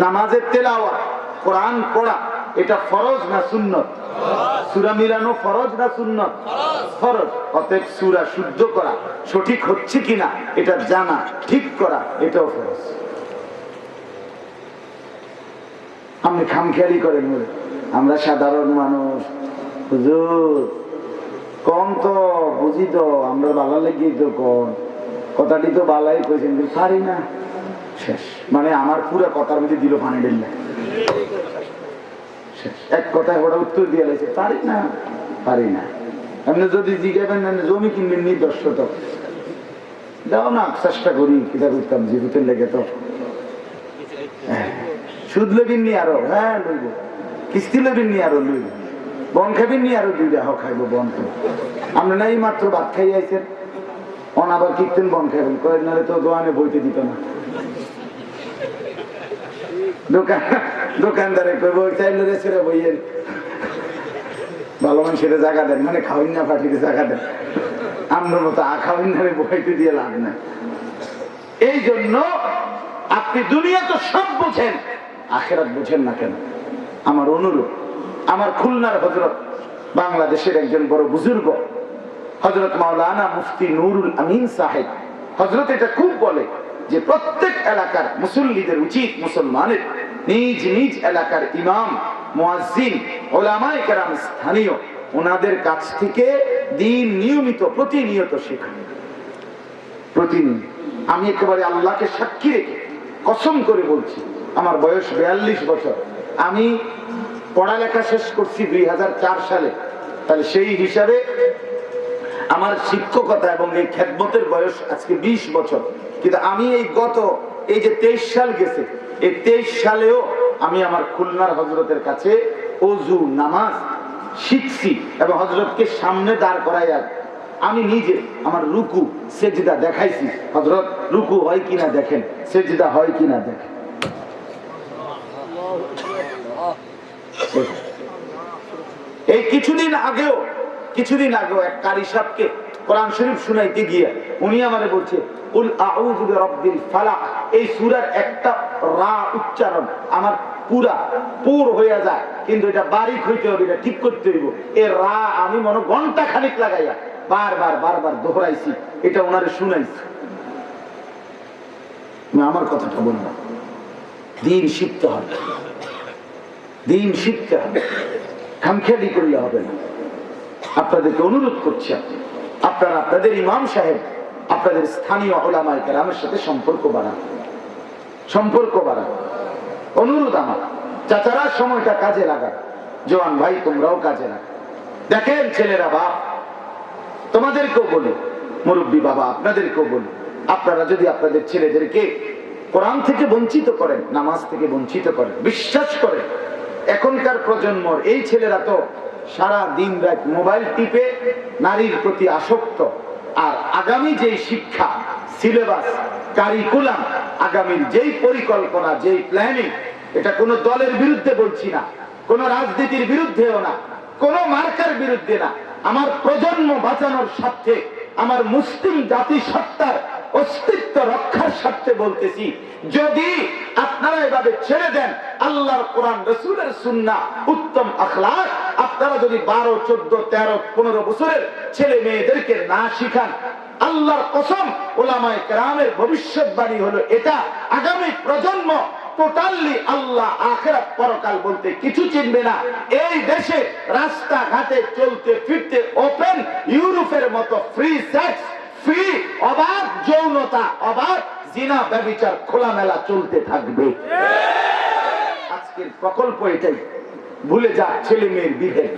নামাজের তেলাওয়াত, কোরআন পড়া, এটা ফরজ না সুন্নত? সূরা মিলানো ফরজ না সুন্নত? ফরজ। অতএব সূরা শুদ্ধ করা, সঠিক হচ্ছে কিনা এটা জানা, ঠিক করা, এটাও ফরজ। আপনি খামখেয়ালি করেন বলে আমরা সাধারণ মানুষ, হুজুর কম তো বুঝি, তো আমরা বালা লেগে তো কম কথাটি তো বালাই কইছেন, পারি না। শেষ, মানে আমার পুরো কথার মধ্যে দিল পানি ঢেললে, এক কথায় ওরা উত্তর দিয়ে লাগছে, পারি না পারি না। আপনি যদি জিজ্ঞাবেন জমি কিনবেন নি 10 শতক, দাও না, চেষ্টা করি কিতা করতাম জীবিতের লেগে, তো সুদ লেবিন নি আরো, হ্যাঁ লইব, কিস্তি লেবিন নি আরো লইব, বন খাবিন নি আরো 2 টাকা খাইব বন খাইব। আমরা নাই মাত্র ভাত খাই আইছেন, অন আবার কিনতেন বন খাইবেন, কয়েক নালে তো দোকানে বইতে দিত না। দোকানদারে কইব চাইলে ছেড়ে বইয়ের ভালো মানুষের জায়গা দেন, মানে খাওয়াই না পাঠিয়ে জায়গা দেন, আমরা মতো আখাওয়াই না বইতে দিয়ে লাভ না। এই জন্য আপনি দুনিয়া তো সব বুঝেন, আখেরাত বুঝেন না কেন? আমার অনুরোধ, আমার খুলনার হযরত, বাংলাদেশের একজন বড় বুজুর্গ হযরত মাওলানা মুফতি নুরুল আমিন সাহেব, হযরত এটা খুব বলে যে প্রত্যেক এলাকার মুসল্লিদের উচিত মুসলমানের নিজ নিজ এলাকার ইমাম, মুয়াজ্জিন, উলামায়ে কেরাম স্থানীয়, ওনাদের কাছ থেকে দিন নিয়মিত প্রতিনিয়ত শেখা। প্রতিনিয়ত। আমি একেবারে আল্লাহকে সাক্ষী রেখে কসম করে বলছি, আমার বয়স 42 বছর, আমি পড়ালেখা শেষ করছি 2004 সালে, তাহলে সেই হিসাবে আমার শিক্ষকতা এবং এই খেদমতের বয়স আজকে 20 বছর। কিন্তু আমি এই যে 23 সাল গেছে, এই 23 সালেও আমি আমার খুলনার হযরতের কাছে ওযু নামাজ শিখছি এবং হযরতকে সামনে দাঁড় করাইয়া আমি নিজে আমার রুকু সেজদা দেখাইছি। হযরত রুকু হয় কিনা দেখেন, সেজদা হয় কিনা দেখেন। এই কিছুদিন আগেও এক কারি সাহেবকে কোরআন শরীফ শুনাইতে গিয়ে উনি আমারে বলছে, কুল আউযু বিরাব্বিল ফালাক, এই সূরার একটা রা উচ্চারণ আমার পুর হয়ে যায়, কিন্তু এটা বারিক হইতে হবে, এটা ঠিক করতে হইব। এই রা আমি মনে ঘন্টা খানিক লাগাইয়া বারবার দোহরাইছি, এটা ওনারে শুনাইছি। আমার কথাটা বললাম, দিন শিখতে হবে, দিন শিখতে হবে, খামখেয়ালি করলে হবে না। আপনাদেরকে অনুরোধ করছি, আপনারা আপনাদের ইমাম সাহেব, আপনাদের স্থানীয় উলামায়ে কেরামের সাথে সম্পর্ক বাড়ান। অনুরোধ আমার, চাচারা সময়টা কাজে লাগান, জওয়ান ভাই তোমরাও কাজে লাগান। দেখেন ছেলেরা, বাপ তোমাদেরকেও বলি, মুরব্বী বাবা আপনাদেরকেও বলি, আপনারা যদি আপনাদের ছেলেদেরকে কোরআন থেকে বঞ্চিত করেন, নামাজ থেকে বঞ্চিত করেন, বিশ্বাস করেন এখনকার প্রজন্মর এই ছেলেরা তো সারা দিন রাত মোবাইল টিপে নারীর প্রতি আসক্ত। আর আগামী যেই শিক্ষা সিলেবাস, কারিকুলাম, আগামীর যেই পরিকল্পনা, যেই প্ল্যানিং, এটা কোনো দলের বিরুদ্ধে বলছি না, কোনো রাজনীতির বিরুদ্ধেও না, কোনো মার্কার বিরুদ্ধে না, আমার প্রজন্ম বাঁচানোর স্বার্থে, আমার মুসলিম জাতিসত্তার অস্তিত্ব রক্ষার স্বার্থে বলতেছি, যদি আপনারা এভাবে ছেড়ে দেন আল্লাহর কোরআন, রাসূলের সুন্নাহ, উত্তম আখলাক, আপনারা যদি 12, 14, 13, 15 বছরের ছেলে মেয়েদেরকে না শিখান, আল্লাহর কসম উলামায়ে কেরামের ভবিষ্যৎবাণী হলো এটা, আগামী প্রজন্ম টোটালি আল্লাহ আখিরাত পরকাল বলতে কিছু চিনবে না। এই দেশে রাস্তাঘাটে চলতে ফিরতে ওপেন ইউরোপের মতো ফ্রি সেক্স, ফ্রি অবাধ যৌনতা, অবাধ জিনা ব্যভিচার খোলামেলা চলতে থাকবে। আজকের প্রকল্প এটাই, ভুলে যা ছেলে মেয়ের বিভেদ।